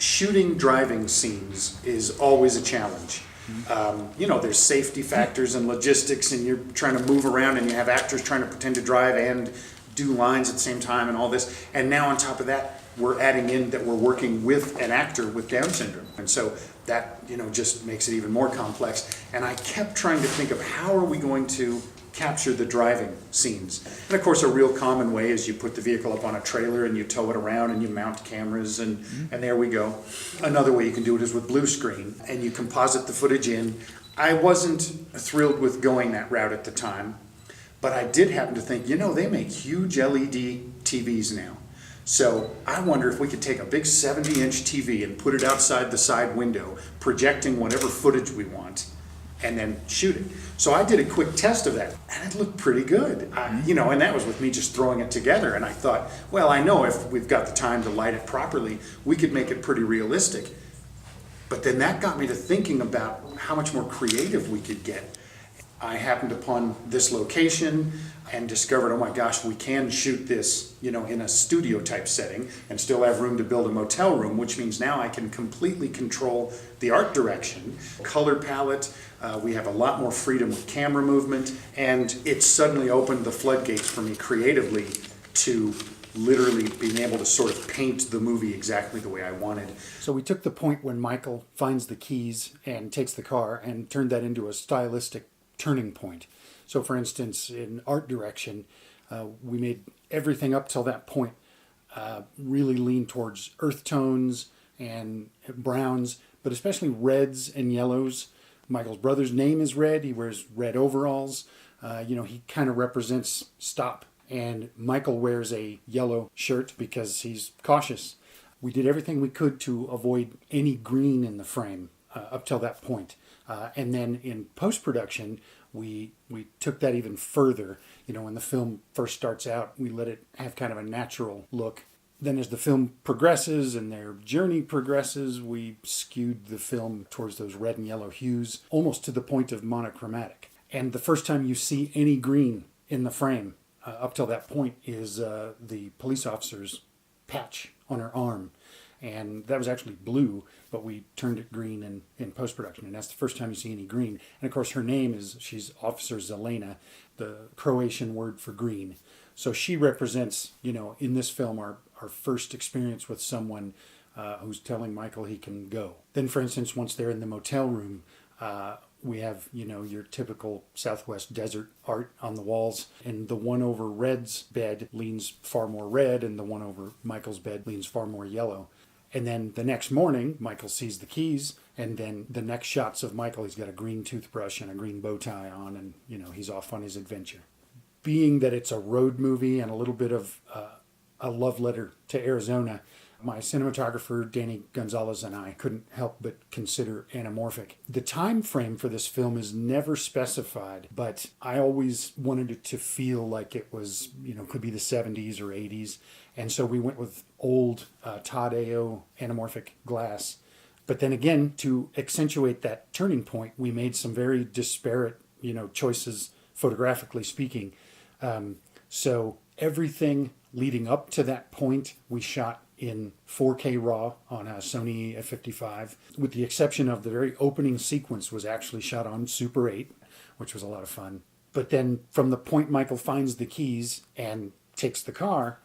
shooting driving scenes is always a challenge. There's safety factors and logistics, and you're trying to move around, and you have actors trying to pretend to drive and do lines at the same time and all this. And now on top of that, we're adding in that we're working with an actor with Down syndrome. And so that, just makes it even more complex. And I kept trying to think of how are we going to capture the driving scenes. And of course, a real common way is you put the vehicle up on a trailer and you tow it around and you mount cameras and there we go. Another way you can do it is with blue screen and you composite the footage in. I wasn't thrilled with going that route at the time, but I did happen to think, they make huge LED TVs now. So I wonder if we could take a big 70-inch TV and put it outside the side window, projecting whatever footage we want, and then shoot it. So I did a quick test of that, and it looked pretty good. And that was with me just throwing it together. And I thought, well, I know if we've got the time to light it properly, we could make it pretty realistic. But then that got me to thinking about how much more creative we could get. I happened upon this location and discovered, oh my gosh, we can shoot this, in a studio type setting and still have room to build a motel room, which means now I can completely control the art direction, color palette. We have a lot more freedom with camera movement, and it suddenly opened the floodgates for me creatively to literally being able to sort of paint the movie exactly the way I wanted. So we took the point when Michael finds the keys and takes the car and turned that into a stylistic turning point. So for instance, in art direction, we made everything up till that point really lean towards earth tones and browns, but especially reds and yellows. Michael's brother's name is Red. He wears red overalls. He kind of represents stop. And Michael wears a yellow shirt because he's cautious. We did everything we could to avoid any green in the frame up till that point. And then in post-production, we took that even further. When the film first starts out, we let it have kind of a natural look. Then as the film progresses and their journey progresses, we skewed the film towards those red and yellow hues, almost to the point of monochromatic. And the first time you see any green in the frame, up till that point, is the police officer's patch on her arm. And that was actually blue, but we turned it green in post-production. And that's the first time you see any green. And of course, her name she's Officer Zelena, the Croatian word for green. So she represents, in this film, our first experience with someone who's telling Michael he can go. Then, for instance, once they're in the motel room, we have, your typical Southwest desert art on the walls. And the one over Red's bed leans far more red, and the one over Michael's bed leans far more yellow. And then the next morning, Michael sees the keys, and then the next shots of Michael, he's got a green toothbrush and a green bow tie on, and, he's off on his adventure. Being that it's a road movie and a little bit of a love letter to Arizona, my cinematographer, Danny Gonzalez, and I couldn't help but consider anamorphic. The time frame for this film is never specified, but I always wanted it to feel like it was, could be the 70s or 80s. And so we went with old Todd AO anamorphic glass. But then again, to accentuate that turning point, we made some very disparate, choices, photographically speaking. So everything leading up to that point, we shot in 4K RAW on a Sony A55, with the exception of the very opening sequence was actually shot on Super 8, which was a lot of fun. But then from the point Michael finds the keys and takes the car,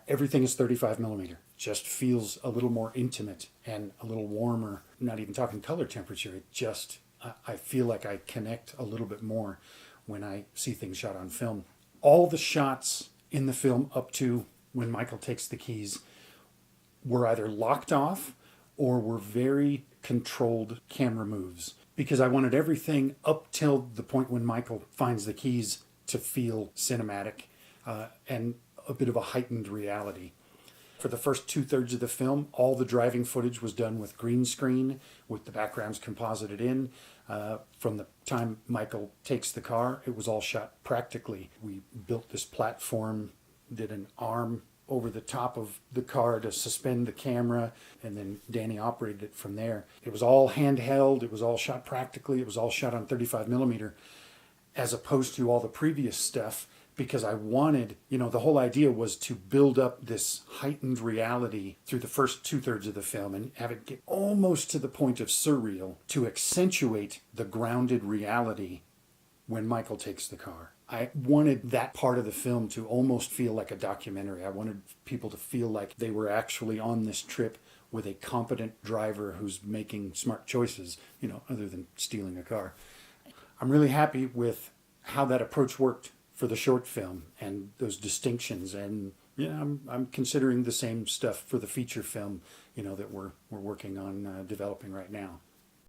everything is 35 millimeter. Just feels a little more intimate and a little warmer. Not even talking color temperature. It just, I feel like I connect a little bit more when I see things shot on film. All the shots in the film up to when Michael takes the keys were either locked off or were very controlled camera moves, because I wanted everything up till the point when Michael finds the keys to feel cinematic and a bit of a heightened reality. For the first 2/3 of the film, all the driving footage was done with green screen, with the backgrounds composited in. From the time Michael takes the car, it was all shot practically. We built this platform, did an arm over the top of the car to suspend the camera, and then Danny operated it from there. It was all handheld, it was all shot practically, it was all shot on 35 millimeter, as opposed to all the previous stuff because I wanted, the whole idea was to build up this heightened reality through the first 2/3 of the film and have it get almost to the point of surreal to accentuate the grounded reality when Michael takes the car. I wanted that part of the film to almost feel like a documentary. I wanted people to feel like they were actually on this trip with a competent driver who's making smart choices, other than stealing a car. I'm really happy with how that approach worked for the short film and those distinctions. And I'm considering the same stuff for the feature film, that we're working on developing right now.